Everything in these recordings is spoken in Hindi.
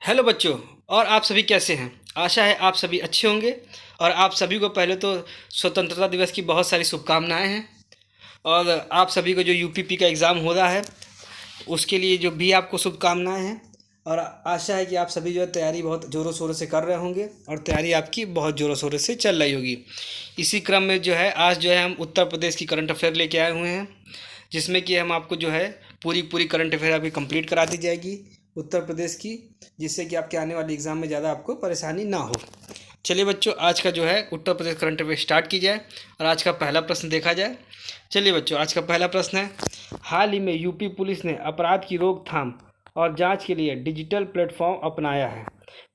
हेलो बच्चों। और आप सभी कैसे हैं? आशा है आप सभी अच्छे होंगे। और आप सभी को पहले तो स्वतंत्रता दिवस की बहुत सारी शुभकामनाएं हैं। और आप सभी को जो यूपीपी का एग्ज़ाम हो रहा है उसके लिए जो भी आपको शुभकामनाएं हैं। और आशा है कि आप सभी जो है तैयारी बहुत ज़ोरों शोरों से कर रहे होंगे और तैयारी आपकी बहुत ज़ोरों शोरों से चल रही होगी। इसी क्रम में जो है आज जो है हम उत्तर प्रदेश की करंट अफेयर लेके आए हुए हैं, जिसमें कि हम आपको जो है पूरी पूरी करंट अफेयर अभी कंप्लीट करा दी जाएगी उत्तर प्रदेश की, जिससे कि आपके आने वाले एग्ज़ाम में ज़्यादा आपको परेशानी ना हो। चलिए बच्चों, आज का जो है Uttar Pradesh current affair start की जाए और आज का पहला प्रश्न देखा जाए। चलिए बच्चों, आज का पहला प्रश्न है, हाल ही में यूपी पुलिस ने अपराध की रोकथाम और जांच के लिए डिजिटल प्लेटफॉर्म अपनाया है।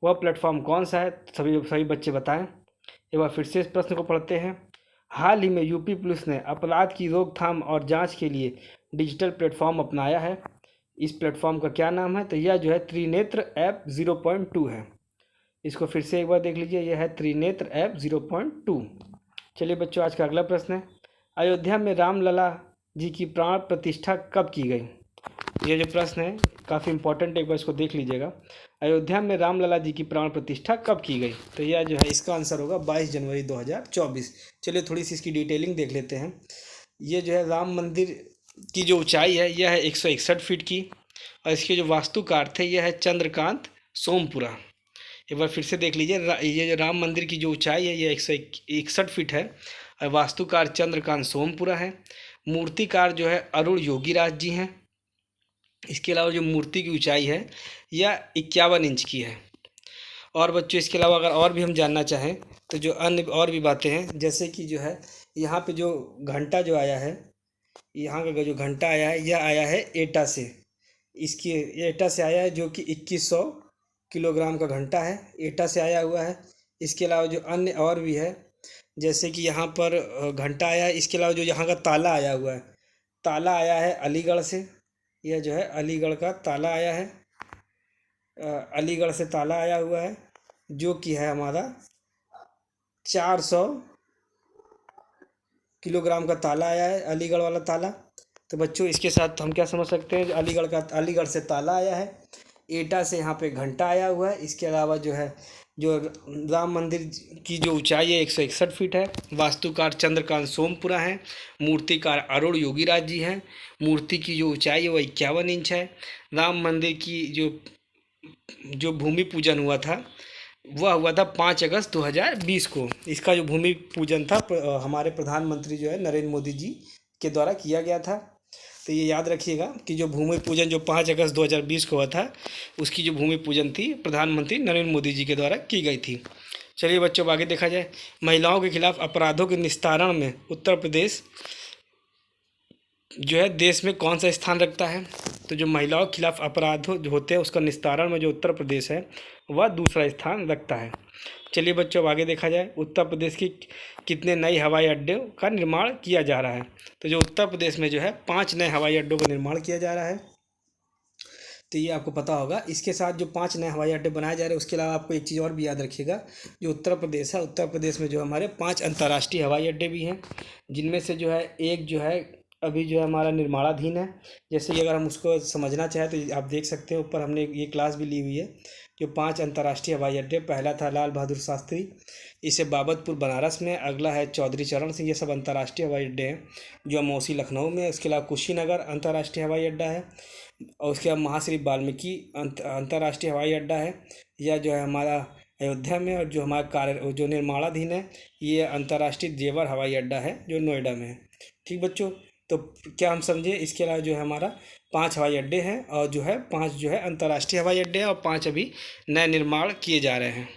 वह प्लेटफॉर्म कौन सा है? सभी सभी बच्चे बताएं। एक बार फिर से इस प्रश्न को पढ़ते हैं। हाल ही में यूपी पुलिस ने अपराध की रोकथाम और जांच के लिए डिजिटल प्लेटफॉर्म अपनाया है। इस प्लेटफॉर्म का क्या नाम है? तो यह जो है त्रिनेत्र ऐप 0.2 है। इसको फिर से एक बार देख लीजिए, यह है त्रिनेत्र ऐप 0.2। चलिए बच्चों, आज का अगला प्रश्न है, अयोध्या में रामलला जी की प्राण प्रतिष्ठा कब की गई? ये जो प्रश्न है काफ़ी इंपॉर्टेंट है, एक बार इसको देख लीजिएगा। अयोध्या में रामलला जी की प्राण प्रतिष्ठा कब की गई? तो यह जो है इसका आंसर होगा 22 जनवरी 2024। चलिए थोड़ी सी इसकी डिटेलिंग देख लेते हैं। ये जो है राम मंदिर की जो ऊंचाई है यह है 161 फीट की, और इसके जो वास्तुकार थे यह है चंद्रकांत सोमपुरा। एक बार फिर से देख लीजिए, ये जो राम मंदिर की जो ऊंचाई है ये 161 फीट है और वास्तुकार चंद्रकांत सोमपुरा है। मूर्तिकार जो है अरुण योगीराज जी हैं। इसके अलावा जो मूर्ति की ऊंचाई है यह 51 इंच की है। और बच्चों, इसके अलावा अगर और भी हम जानना चाहें तो जो अन्य और भी बातें हैं, जैसे कि जो है यहाँ पे जो घंटा जो आया है, यहाँ का जो घंटा आया है यह आया है एटा से। इसकी एटा से आया है, जो कि 2100 किलोग्राम का घंटा है, एटा से आया हुआ है। इसके अलावा जो अन्य और भी है, जैसे कि यहाँ पर घंटा आया है। इसके अलावा जो यहाँ का ताला आया हुआ है, ताला आया है अलीगढ़ से। यह जो है अलीगढ़ का ताला आया है, अलीगढ़ से ताला आया हुआ है, जो कि है हमारा 400 किलोग्राम का ताला आया है, अलीगढ़ वाला ताला। तो बच्चों, इसके साथ हम क्या समझ सकते हैं, अलीगढ़ से ताला आया है, एटा से यहाँ पे घंटा आया हुआ है। इसके अलावा जो है जो राम मंदिर की जो ऊंचाई है 161 फीट है, वास्तुकार चंद्रकांत सोमपुरा है, मूर्तिकार अरुण योगीराज जी हैं, मूर्ति की जो ऊंचाई है वह 51 इंच है। राम मंदिर की जो भूमि पूजन हुआ था वह हुआ था 5 अगस्त 2020 को। इसका जो भूमि पूजन था हमारे प्रधानमंत्री जो है नरेंद्र मोदी जी के द्वारा किया गया था। तो ये याद रखिएगा कि जो भूमि पूजन जो 5 अगस्त 2020 को हुआ था, उसकी जो भूमि पूजन थी प्रधानमंत्री नरेंद्र मोदी जी के द्वारा की गई थी। चलिए बच्चों, अब आगे देखा जाए। महिलाओं के खिलाफ अपराधों के निस्तारण में उत्तर प्रदेश जो है देश में कौन सा स्थान रखता है? तो जो महिलाओं के खिलाफ अपराध जो होते हैं उसका निस्तारण में जो उत्तर प्रदेश है वह दूसरा स्थान रखता है। चलिए बच्चों, अब आगे देखा जाए। उत्तर प्रदेश की कितने नए हवाई अड्डों का निर्माण किया जा रहा है? तो जो उत्तर प्रदेश में जो है 5 नए हवाई अड्डों का निर्माण किया जा रहा है। तो ये आपको पता होगा। इसके साथ जो 5 नए हवाई अड्डे बनाए जा रहे हैं, उसके अलावा आपको एक चीज़ और भी याद रखिएगा। जो उत्तर प्रदेश है, उत्तर प्रदेश में जो हमारे 5 अंतर्राष्ट्रीय हवाई अड्डे भी हैं, जिनमें से जो है एक जो है अभी जो है हमारा निर्माणाधीन है। जैसे कि अगर हम उसको समझना चाहें तो आप देख सकते हैं, ऊपर हमने ये क्लास भी ली हुई है। जो 5 अंतर्राष्ट्रीय हवाई अड्डे, पहला था लाल बहादुर शास्त्री, इसे बाबतपुर बनारस में, अगला है चौधरी चरण सिंह। ये सब अंतर्राष्ट्रीय हवाई अड्डे हैं जो अमौसी लखनऊ में। उसके अलावा कुशीनगर अंतर्राष्ट्रीय हवाई अड्डा है, और उसके बाद महाश्री वाल्मीकि अंतर्राष्ट्रीय हवाई अड्डा है, यह जो है हमारा अयोध्या में। और जो हमारा कार्य जो निर्माणाधीन है ये अंतर्राष्ट्रीय जेवर हवाई अड्डा है जो नोएडा में है। ठीक बच्चों, तो क्या हम समझे? इसके अलावा जो है हमारा 5 हवाई अड्डे हैं, और जो है 5 जो है अंतर्राष्ट्रीय हवाई अड्डे हैं, और 5 अभी नए निर्माण किए जा रहे हैं।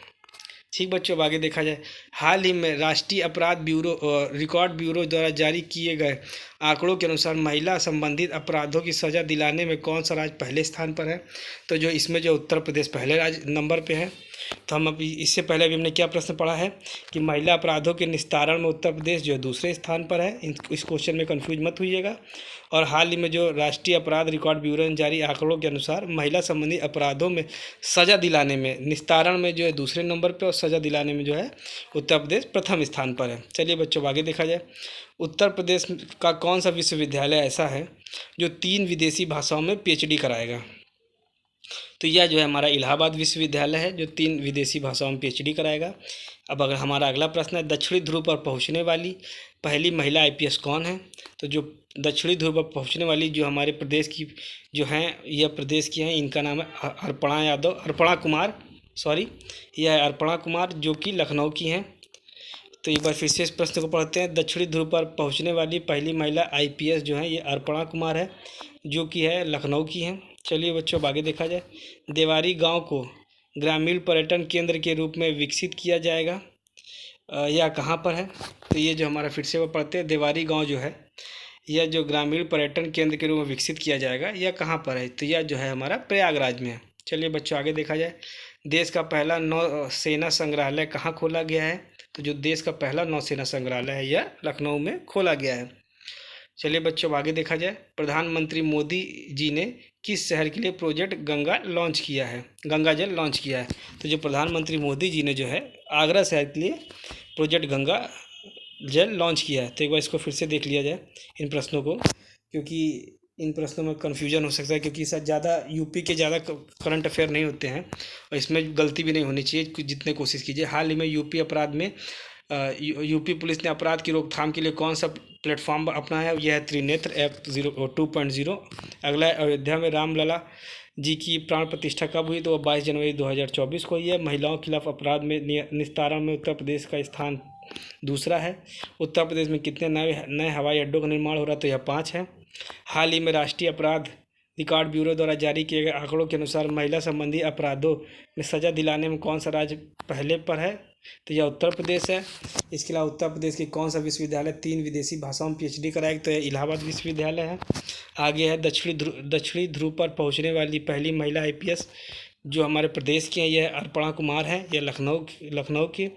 ठीक बच्चों, अब आगे देखा जाए। हाल ही में राष्ट्रीय अपराध ब्यूरो रिकॉर्ड ब्यूरो द्वारा जारी किए गए आंकड़ों के अनुसार महिला संबंधित अपराधों की सज़ा दिलाने में कौन सा राज्य पहले स्थान पर है? तो जो इसमें जो उत्तर प्रदेश पहले राज्य नंबर पे है। तो हम अभी इससे पहले भी हमने क्या प्रश्न पढ़ा है कि महिला अपराधों के निस्तारण में उत्तर प्रदेश जो है दूसरे स्थान पर है। इस क्वेश्चन में कंफ्यूज मत होइएगा। और हाल ही में जो राष्ट्रीय अपराध रिकॉर्ड ब्यूरो ने जारी आंकड़ों के अनुसार महिला संबंधी अपराधों में सज़ा दिलाने में, निस्तारण में जो है दूसरे नंबर पर, और सज़ा दिलाने में जो है उत्तर प्रदेश प्रथम स्थान पर है। चलिए बच्चों, आगे देखा जाए। उत्तर प्रदेश का कौन सा विश्वविद्यालय ऐसा है जो 3 विदेशी भाषाओं में PhD कराएगा? तो यह जो है हमारा इलाहाबाद विश्वविद्यालय है, जो 3 विदेशी भाषाओं में PhD कराएगा। अब अगर हमारा अगला प्रश्न है, दक्षिणी ध्रुव पर पहुंचने वाली पहली महिला IPS कौन है? तो जो दक्षिणी ध्रुव पर पहुंचने वाली जो हमारे प्रदेश की जो हैं, यह प्रदेश की हैं, इनका नाम है अर्पणा कुमार, यह है अर्पणा कुमार, जो कि लखनऊ की हैं। तो एक बार फिर से इस प्रश्न को पढ़ते हैं। दक्षिणी ध्रुव पर पहुंचने वाली पहली महिला IPS जो है ये अर्पणा कुमार है, जो कि है लखनऊ की हैं। चलिए बच्चों, अब आगे देखा जाए। देवारी गांव को ग्रामीण पर्यटन केंद्र के रूप में विकसित किया जाएगा, यह कहाँ पर है? तो ये जो हमारा फिर से वो पढ़ते हैं, देवारी गांव जो है यह जो ग्रामीण पर्यटन केंद्र के रूप में विकसित किया जाएगा, यह कहाँ पर है? तो यह जो है हमारा प्रयागराज में है। चलिए बच्चों, आगे देखा जाए। देश का पहला नौसेना संग्रहालय कहाँ खोला गया है? तो जो देश का पहला नौसेना संग्रहालय है यह लखनऊ में खोला गया है। चलिए बच्चों, आगे देखा जाए। प्रधानमंत्री मोदी जी ने किस शहर के लिए प्रोजेक्ट गंगा जल लॉन्च किया है? तो जो प्रधानमंत्री मोदी जी ने जो है आगरा शहर के लिए प्रोजेक्ट गंगा जल लॉन्च किया है। तो एक बार इसको फिर से देख लिया जाए इन प्रश्नों को, क्योंकि इन प्रश्नों में कन्फ्यूजन हो सकता है, क्योंकि सर ज़्यादा यूपी के ज़्यादा करंट अफेयर नहीं होते हैं और इसमें गलती भी नहीं होनी चाहिए, जितने कोशिश कीजिए। हाल ही में यूपी पुलिस ने अपराध की रोकथाम के लिए कौन सा प्लेटफॉर्म अपनाया है? यह है त्रिनेत्र ऐप 2.0। अगला है, अयोध्या में रामलला जी की प्राण प्रतिष्ठा कब हुई? तो 22 जनवरी 2024 को हुई है। महिलाओं के खिलाफ अपराध में निस्तारण में उत्तर प्रदेश का स्थान दूसरा है। उत्तर प्रदेश में कितने नए हवाई अड्डों का निर्माण हो रहा है? तो यह 5 है। हाल ही में राष्ट्रीय अपराध रिकॉर्ड ब्यूरो द्वारा जारी किए गए आंकड़ों के अनुसार महिला संबंधी अपराधों में सजा दिलाने में कौन सा राज्य पहले पर है? तो यह उत्तर प्रदेश है। इसके अलावा उत्तर प्रदेश के कौन सा विश्वविद्यालय 3 विदेशी भाषाओं में PhD कराएगा? तो यह इलाहाबाद विश्वविद्यालय है। आगे है, दक्षिणी ध्रुव पर पहुंचने वाली पहली महिला IPS जो हमारे प्रदेश की है, यह अर्पणा कुमार है, यह लखनऊ की।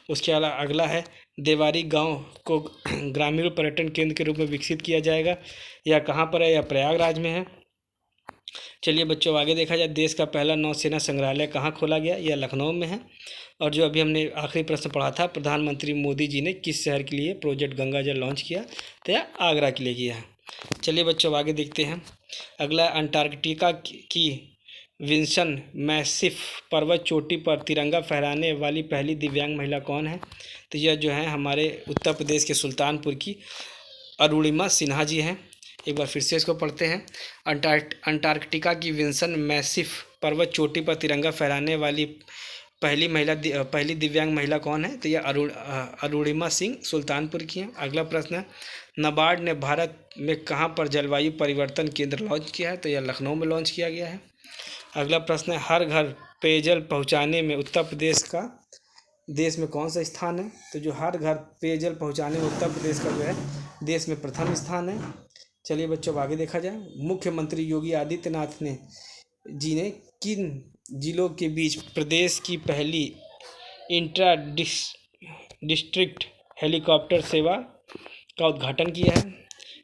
उसके अलावा अगला है, देवारी गांव को ग्रामीण पर्यटन केंद्र के रूप में विकसित किया जाएगा, यह कहाँ पर है? यह प्रयागराज में है। चलिए बच्चों, आगे देखा जाए। देश का पहला नौसेना संग्रहालय कहाँ खोला गया? यह लखनऊ में है। और जो अभी हमने आखिरी प्रश्न पढ़ा था, प्रधानमंत्री मोदी जी ने किस शहर के लिए प्रोजेक्ट गंगा जल लॉन्च किया? तो यह आगरा के लिए किया है। चलिए बच्चों, आगे देखते हैं। अगला, अंटार्कटिका की विंसन मैसिफ पर्वत चोटी पर तिरंगा फहराने वाली पहली दिव्यांग महिला कौन है? तो यह जो है हमारे उत्तर प्रदेश के सुल्तानपुर की अरुणिमा सिन्हा जी हैं। एक बार फिर से इसको पढ़ते हैं। अंटार्कटिका की विंसन मैसिफ पर्वत चोटी पर तिरंगा फहराने वाली पहली दिव्यांग महिला कौन है? तो यह अरुणिमा सिंह सुल्तानपुर की हैं। अगला प्रश्न है, नाबार्ड ने भारत में कहाँ पर जलवायु परिवर्तन केंद्र लॉन्च किया है? तो यह लखनऊ में लॉन्च किया गया है। अगला प्रश्न है, हर घर पेयजल पहुँचाने में उत्तर प्रदेश का देश में कौन सा स्थान है? तो जो हर घर पेयजल पहुँचाने में उत्तर प्रदेश का जो है देश में प्रथम स्थान है। चलिए बच्चों, अब आगे देखा जाए। मुख्यमंत्री योगी आदित्यनाथ जी ने किन जिलों के बीच प्रदेश की पहली इंट्रा डिस्ट्रिक्ट हेलीकॉप्टर सेवा का उद्घाटन किया है?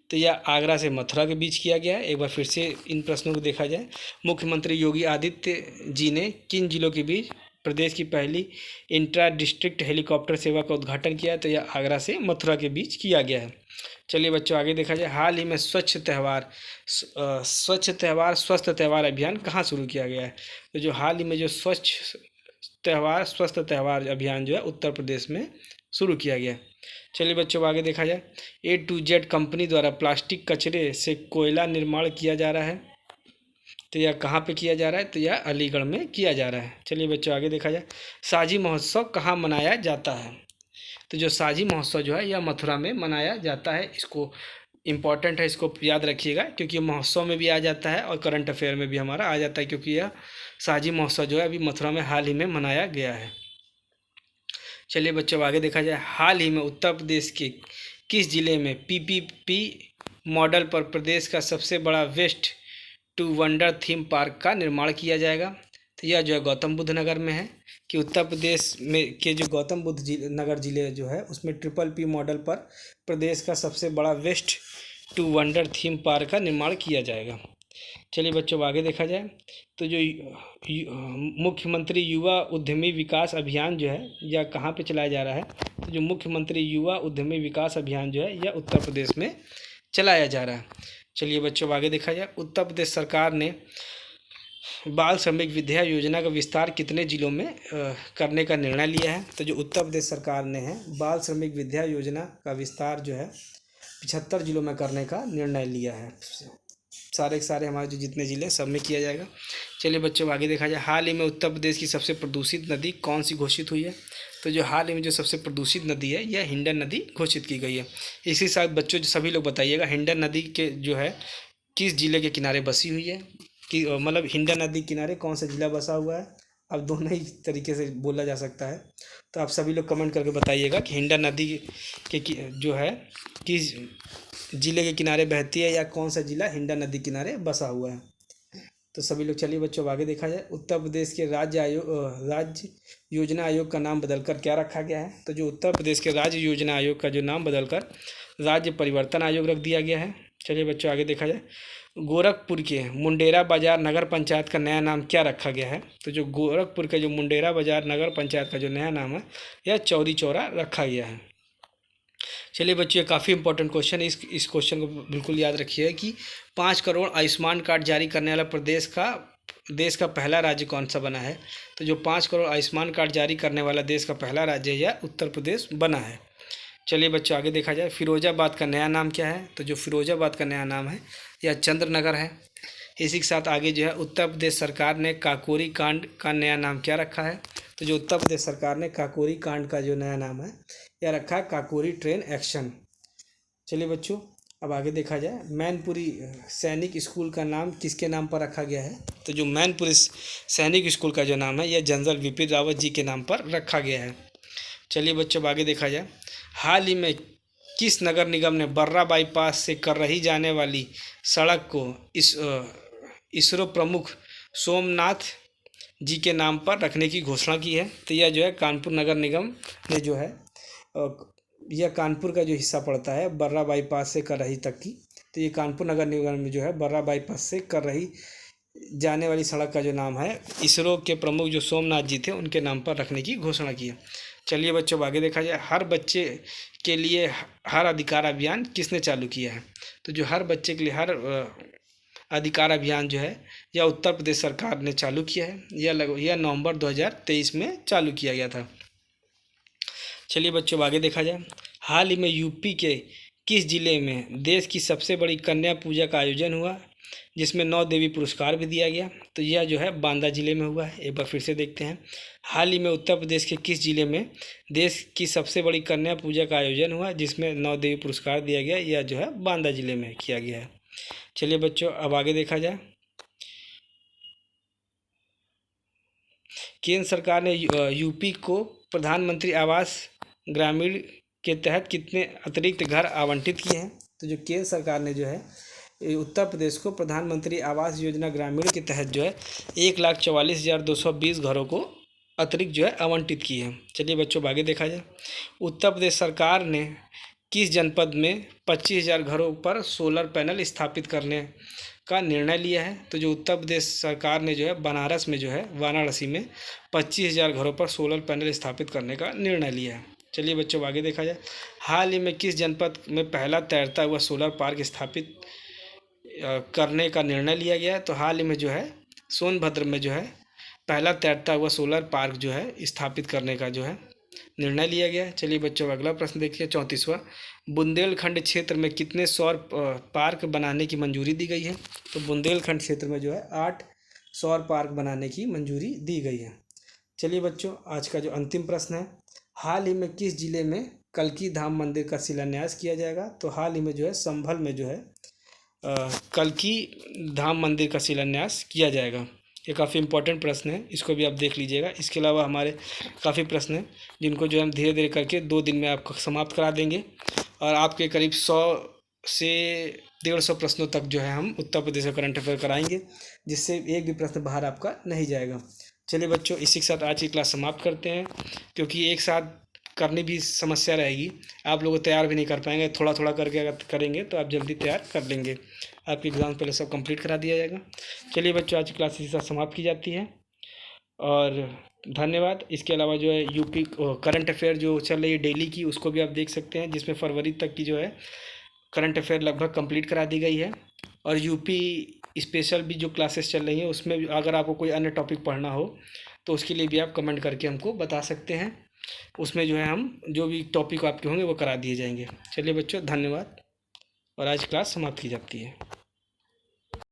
तो यह आगरा से मथुरा के बीच किया गया है। एक बार फिर से इन प्रश्नों को देखा जाए। मुख्यमंत्री योगी आदित्य जी ने किन जिलों के बीच प्रदेश की पहली इंट्रा डिस्ट्रिक्ट हेलीकॉप्टर सेवा का उद्घाटन किया है? तो यह आगरा से मथुरा के बीच किया गया है। चलिए बच्चों, आगे देखा जाए। हाल ही में स्वस्थ त्यौहार अभियान कहाँ शुरू किया गया है? तो जो हाल ही में जो स्वस्थ त्यौहार अभियान जो है उत्तर प्रदेश में शुरू किया गया है। चलिए बच्चों, आगे देखा जाए। A to Z कंपनी द्वारा प्लास्टिक कचरे से कोयला निर्माण किया जा रहा है, तो यह कहाँ पे किया जा रहा है? तो यह अलीगढ़ में किया जा रहा है। चलिए बच्चों, आगे देखा जाए। साझी महोत्सव कहाँ मनाया जाता है? तो जो साझी महोत्सव जो है यह मथुरा में मनाया जाता है। इसको इम्पॉर्टेंट है, इसको याद रखिएगा, क्योंकि महोत्सव में भी आ जाता है और करंट अफेयर में भी हमारा आ जाता है, क्योंकि यह साझी महोत्सव जो है अभी मथुरा में हाल ही में मनाया गया है। चलिए बच्चों, आगे देखा जाए। हाल ही में उत्तर प्रदेश के किस जिले में PPP मॉडल पर प्रदेश का सबसे बड़ा waste to wonder theme park का निर्माण किया जाएगा? तो यह जो है गौतम बुद्ध नगर में है, कि उत्तर प्रदेश में के जो गौतम बुद्ध नगर जिले जो है उसमें PPP मॉडल पर प्रदेश का सबसे बड़ा waste to wonder theme park का निर्माण किया जाएगा। चलिए बच्चों, आगे देखा जाए। तो जो मुख्यमंत्री युवा उद्यमी विकास अभियान जो है यह कहाँ पे चलाया जा रहा है? तो जो मुख्यमंत्री युवा उद्यमी विकास अभियान जो है यह उत्तर प्रदेश में चलाया जा रहा है। चलिए बच्चों, आगे देखा जाए। उत्तर प्रदेश सरकार ने बाल श्रमिक विद्या योजना का विस्तार कितने जिलों में करने का निर्णय लिया है? तो जो उत्तर प्रदेश सरकार ने है बाल श्रमिक विद्या योजना का विस्तार जो है 75 जिलों में करने का निर्णय लिया है। सारे के सारे हमारे जो जितने ज़िले सब में किया जाएगा। चलिए बच्चों आगे देखा जाए, हाल ही में उत्तर प्रदेश की सबसे प्रदूषित नदी कौन सी घोषित हुई है? तो जो हाल ही में जो सबसे प्रदूषित नदी है यह हिंडन नदी घोषित की गई है। इसी साथ बच्चों जो सभी लोग बताइएगा हिंडन नदी के जो है किस जिले के किनारे बसी हुई है, कि मतलब हिंडन नदी किनारे कौन सा जिला बसा हुआ है। अब दोनों ही तरीके से बोला जा सकता है, तो आप सभी लोग कमेंट करके बताइएगा कि हिंडन नदी के जो है किस जिले के किनारे बहती है या कौन सा जिला हिंडन नदी किनारे बसा हुआ है। तो सभी लोग चलिए बच्चों आगे देखा जाए, उत्तर प्रदेश के राज्य योजना आयोग का नाम बदलकर क्या रखा गया है? तो जो उत्तर प्रदेश के राज्य योजना आयोग का जो नाम बदलकर राज्य परिवर्तन आयोग रख दिया गया है। चलिए बच्चों आगे देखा जाए, गोरखपुर के मुंडेरा बाजार नगर पंचायत का नया नाम क्या रखा गया है? तो जो गोरखपुर का जो मुंडेरा बाजार नगर पंचायत का जो नया नाम है यह चौरी चौरा रखा गया है। चलिए बच्चों ये काफ़ी इंपॉर्टेंट क्वेश्चन है, इस क्वेश्चन को बिल्कुल याद रखिए कि 5 करोड़ आयुष्मान कार्ड जारी करने वाला देश का पहला राज्य कौन सा बना है? तो जो 5 करोड़ आयुष्मान कार्ड जारी करने वाला देश का पहला राज्य यह उत्तर प्रदेश बना है। चलिए बच्चों आगे देखा जाए, फिरोजाबाद का नया नाम क्या है? तो जो फिरोजाबाद का नया नाम है यह चंद्रनगर है। इसी के साथ आगे जो है उत्तर प्रदेश सरकार ने काकोरी कांड का नया नाम क्या रखा है? तो जो उत्तर प्रदेश सरकार ने काकोरी कांड का जो नया नाम है यह रखा है काकोरी ट्रेन एक्शन। चलिए बच्चों अब आगे देखा जाए, मैनपुरी सैनिक स्कूल का नाम किसके नाम पर रखा गया है? तो जो मैनपुरी सैनिक स्कूल का जो नाम है यह जनरल विपिन रावत जी के नाम पर रखा गया है। चलिए बच्चों अब आगे देखा जाए, हाल ही में किस नगर निगम ने बर्रा बाईपास से कररही जाने वाली सड़क को इसरो प्रमुख सोमनाथ जी के नाम पर रखने की घोषणा की है? तो यह जो है कानपुर नगर निगम ने जो है यह कानपुर का जो हिस्सा पड़ता है बर्रा बाईपास से कररही तक की, तो ये कानपुर नगर निगम में जो है बर्रा बाईपास से कररही जाने वाली सड़क का जो नाम है इसरो के प्रमुख जो सोमनाथ जी थे उनके नाम पर रखने की घोषणा की है। चलिए बच्चों आगे देखा जाए, हर बच्चे के लिए हर अधिकार अभियान किसने चालू किया है? तो जो हर बच्चे के लिए हर अधिकार अभियान जो है यह उत्तर प्रदेश सरकार ने चालू किया है। यह नवंबर 2023 में चालू किया गया था। चलिए बच्चों आगे देखा जाए, हाल ही में यूपी के किस जिले में देश की सबसे बड़ी कन्या पूजा का आयोजन हुआ जिसमें 9 देवी पुरस्कार भी दिया गया? तो यह जो है बांदा जिले में हुआ है। एक बार फिर से देखते हैं, हाल ही में उत्तर प्रदेश के किस जिले में देश की सबसे बड़ी कन्या पूजा का आयोजन हुआ जिसमें 9 देवी पुरस्कार दिया गया? यह जो है बांदा जिले में किया गया है। चलिए बच्चों अब आगे देखा जाए, केंद्र सरकार ने यूपी को प्रधानमंत्री आवास ग्रामीण के तहत कितने अतिरिक्त घर आवंटित किए हैं? तो जो केंद्र सरकार ने जो है उत्तर प्रदेश को प्रधानमंत्री आवास योजना ग्रामीण के तहत जो है 1,44,220 घरों को अतिरिक्त जो है आवंटित किए हैं। चलिए बच्चों आगे देखा जाए, उत्तर प्रदेश सरकार ने किस जनपद में 25,000 घरों पर सोलर पैनल स्थापित करने का निर्णय लिया है? तो जो उत्तर प्रदेश सरकार ने जो है बनारस में जो है वाराणसी में 25,000 घरों पर सोलर पैनल स्थापित करने का निर्णय लिया है। चलिए बच्चों आगे देखा जाए, हाल ही में किस जनपद में पहला तैरता हुआ सोलर पार्क स्थापित करने का निर्णय लिया गया है? तो हाल ही में जो है सोनभद्र में जो है पहला तैरता हुआ सोलर पार्क जो है स्थापित करने का जो है निर्णय लिया गया है। चलिए बच्चों अगला प्रश्न देखिए 34वां, बुंदेलखंड क्षेत्र में कितने सौर पार्क बनाने की मंजूरी दी गई है? तो बुंदेलखंड क्षेत्र में जो है 8 सौर पार्क बनाने की मंजूरी दी गई है। चलिए बच्चों आज का जो अंतिम प्रश्न है, हाल ही में किस जिले में कल्की धाम मंदिर का शिलान्यास किया जाएगा? तो हाल ही में जो है संभल में जो है कल्की धाम मंदिर का शिलान्यास किया जाएगा। ये काफ़ी इंपॉर्टेंट प्रश्न है, इसको भी आप देख लीजिएगा। इसके अलावा हमारे काफ़ी प्रश्न हैं जिनको जो हम धीरे धीरे करके 2 दिन में आपको समाप्त करा देंगे और आपके करीब 100 से 150 प्रश्नों तक जो है हम उत्तर प्रदेश का करंट अफेयर कराएंगे, जिससे एक भी प्रश्न बाहर आपका नहीं जाएगा। चलिए बच्चों इसी के साथ आज की क्लास समाप्त करते हैं, क्योंकि एक साथ करनी भी समस्या रहेगी, आप लोग तैयार भी नहीं कर पाएंगे। थोड़ा थोड़ा करके अगर करेंगे तो आप जल्दी तैयार कर लेंगे, आपकी एग्ज़ाम पहले सब कंप्लीट करा दिया जाएगा। चलिए बच्चों आज की क्लास इसी साथ समाप्त की जाती है और धन्यवाद। इसके अलावा जो है यूपी करंट अफेयर जो चल रही है डेली की, उसको भी आप देख सकते हैं, जिसमें फरवरी तक की जो है करंट अफेयर लगभग कंप्लीट करा दी गई है। और यूपी स्पेशल भी जो क्लासेस चल रही हैं उसमें भी अगर आपको कोई अन्य टॉपिक पढ़ना हो तो उसके लिए भी आप कमेंट करके हमको बता सकते हैं। उसमें जो है हम जो भी टॉपिक आपके होंगे वो करा दिए जाएंगे। चलिए बच्चों, धन्यवाद, और आज क्लास समाप्त की जाती है।